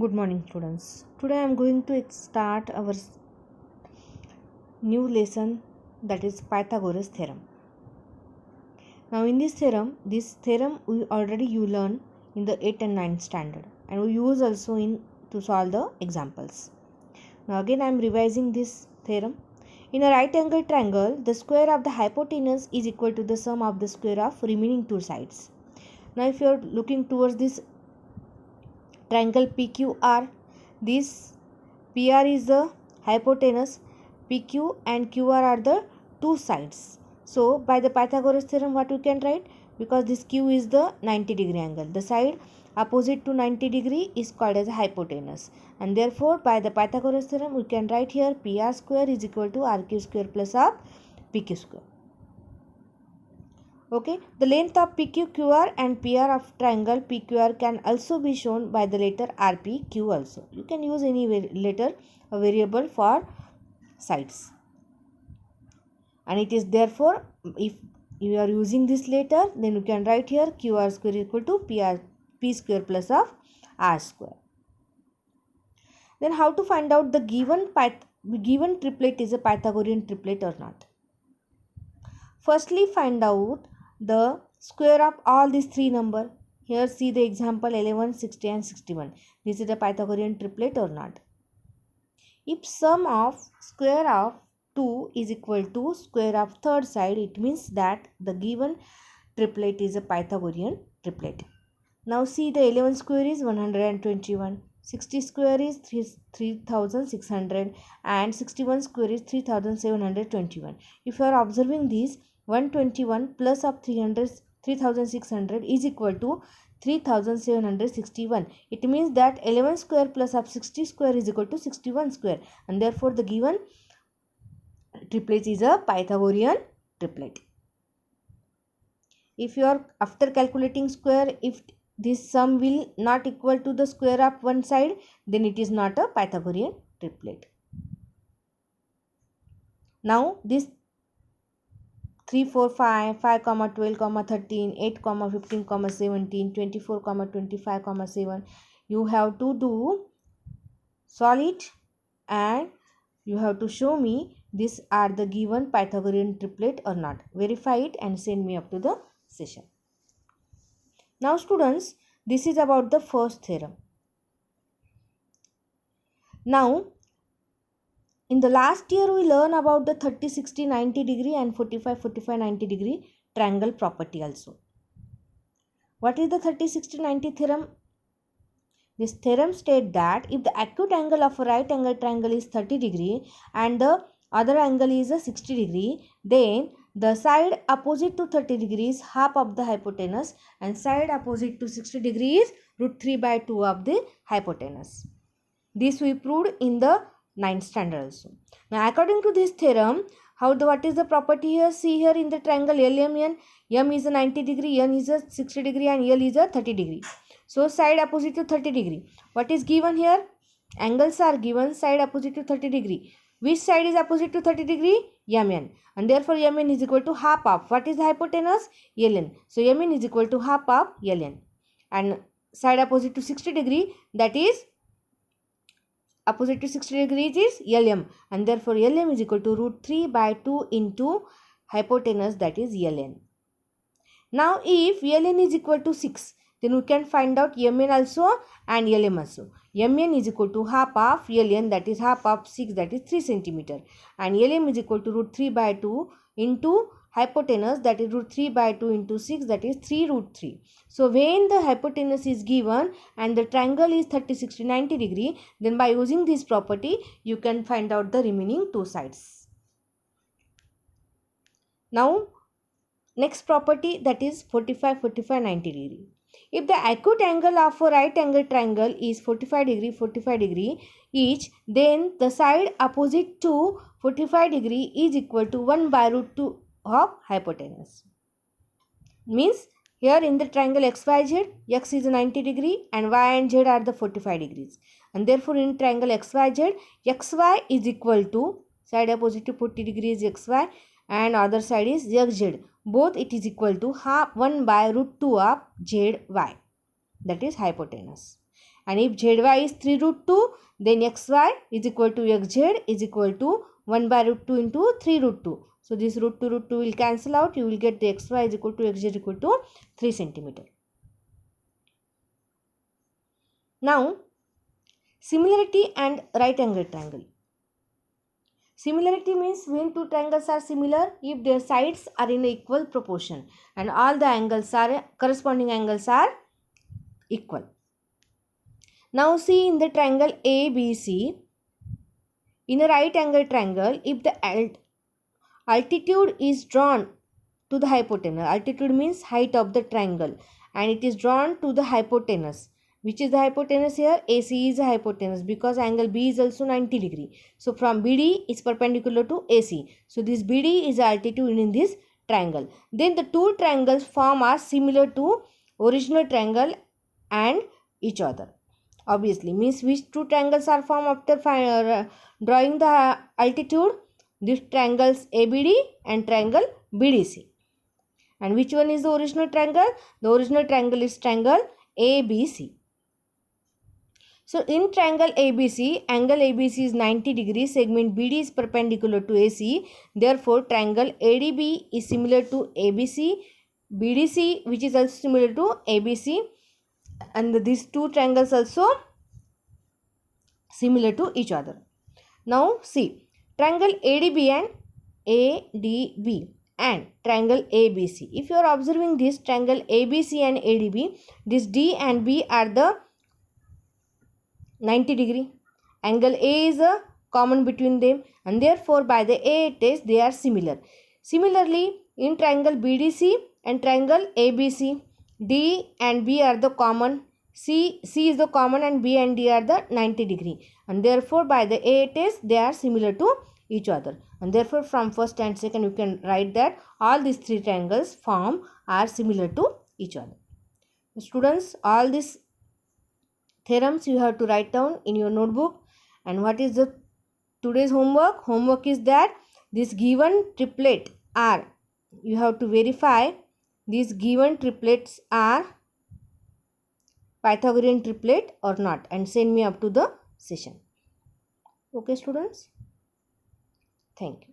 Good morning, students. Today I am going to start our new lesson, that is Pythagoras theorem. Now, in this theorem we already you learn in the 8th and 9th standard, and we use also in to solve the examples. Now, again I am revising this theorem. In a right angle triangle, the square of the hypotenuse is equal to the sum of the square of remaining two sides. Now, if you are looking towards this triangle PQR, this PR is the hypotenuse, PQ and QR are the two sides. So by the Pythagoras theorem what we can write? Because this Q is the 90-degree angle. The side opposite to 90 degree is called as hypotenuse. And therefore by the Pythagoras theorem we can write here PR square is equal to RQ square plus of PQ square. Okay, the length of PQQR and PR of triangle PQR can also be shown by the letter RPQ also. You can use any letter, a variable for sides. And it is therefore, if you are using this letter, then you can write here QR square equal to P square plus of R square. Then how to find out the given triplet is a Pythagorean triplet or not? Firstly, find out the square of all these three numbers. Here see the example 11, 60 and 61. This is a Pythagorean triplet or not? If sum of square of 2 is equal to square of third side, it means that the given triplet is a Pythagorean triplet. Now see the 11 square is 121, 60 square is 3600 and 61 square is 3721. If you are observing these, 121 plus of 3600 is equal to 3761. It means that 11 square plus of 60 square is equal to 61 square, and therefore the given triplet is a Pythagorean triplet. If you are after calculating square, if this sum will not equal to the square of one side, then it is not a Pythagorean triplet. Now this 3, 4, 5, 5, 12, 13, 8, 15, 17, 24, 25, 7. You have to do solve it and you have to show me these are the given Pythagorean triplet or not. Verify it and send me up to the session. Now students, this is about the first theorem. Now in the last year we learn about the 30, 60, 90 degree and 45, 45, 90 degree triangle property also. What is the 30, 60, 90 theorem? This theorem states that if the acute angle of a right angle triangle is 30 degree and the other angle is a 60 degree, then the side opposite to 30 degree is half of the hypotenuse and side opposite to 60 degree is root 3 by 2 of the hypotenuse. This we proved in the 9th standard also. Now according to this theorem, what is the property here? See here in the triangle LMN, M is a 90 degree, N is a 60 degree and L is a 30 degree. So side opposite to 30 degree. What is given here? Angles are given side opposite to 30 degree. Which side is opposite to 30 degree? MN. And therefore MN is equal to half of, what is the hypotenuse? LN. So MN is equal to half of LN. And side opposite to 60 degree, that is opposite to 60 degrees is LM, and therefore LM is equal to root 3 by 2 into hypotenuse, that is LN. Now if LN is equal to 6, then we can find out MN also and LM also. MN is equal to half of LN, that is half of 6, that is 3 centimeter, and LM is equal to root 3 by 2 into hypotenuse, that is root 3 by 2 into 6, that is 3 root 3. So when the hypotenuse is given and the triangle is 30, 60, 90 degree, then by using this property you can find out the remaining two sides. Now next property, that is 45, 45, 90 degree. If the acute angle of a right angle triangle is 45 degree each, then the side opposite to 45 degree is equal to 1 by root 2 of hypotenuse. Means here in the triangle XYZ, X is 90 degree and Y and Z are the 45 degrees. And therefore in triangle XYZ, XY is equal to, side opposite to 40 degrees XY and other side is XZ. Both it is equal to half 1 by root 2 of ZY, that is hypotenuse. And if zy is 3 root 2, then xy is equal to xz is equal to 1 by root 2 into 3 root 2. So this root 2 will cancel out. You will get the xy is equal to xz equal to 3 centimeter. Now, similarity and right angle triangle. Similarity means when two triangles are similar if their sides are in equal proportion and all the angles are corresponding angles are equal. Now see in the triangle ABC, in a right angle triangle, if the altitude is drawn to the hypotenuse, altitude means height of the triangle, and it is drawn to the hypotenuse. Which is the hypotenuse here? AC is a hypotenuse because angle B is also 90 degree. So from BD is perpendicular to AC. So this BD is altitude in this triangle. Then the two triangles form are similar to original triangle and each other. Obviously means which two triangles are formed after drawing the altitude? These triangles ABD and triangle BDC. And which one is the original triangle? The original triangle is triangle ABC. So in triangle ABC, angle ABC is 90 degrees, segment BD is perpendicular to AC. Therefore, triangle ADB is similar to ABC, BDC which is also similar to ABC, and these two triangles also similar to each other. Now see, triangle ADB and triangle ABC. If you are observing this triangle ABC and ADB, this D and B are the 90 degree. Angle A is a common between them and therefore by the A test they are similar. Similarly, in triangle BDC and triangle ABC, D and B are the common, C is the common and B and D are the 90 degree, and therefore by the A test they are similar to each other, and therefore from first and second you can write that all these three triangles are similar to each other. Students, all these theorems you have to write down in your notebook. And what is the today's homework is that this given triplet are, you have to verify these given triplets are Pythagorean triplet or not and send me up to the session. Okay students, thank you.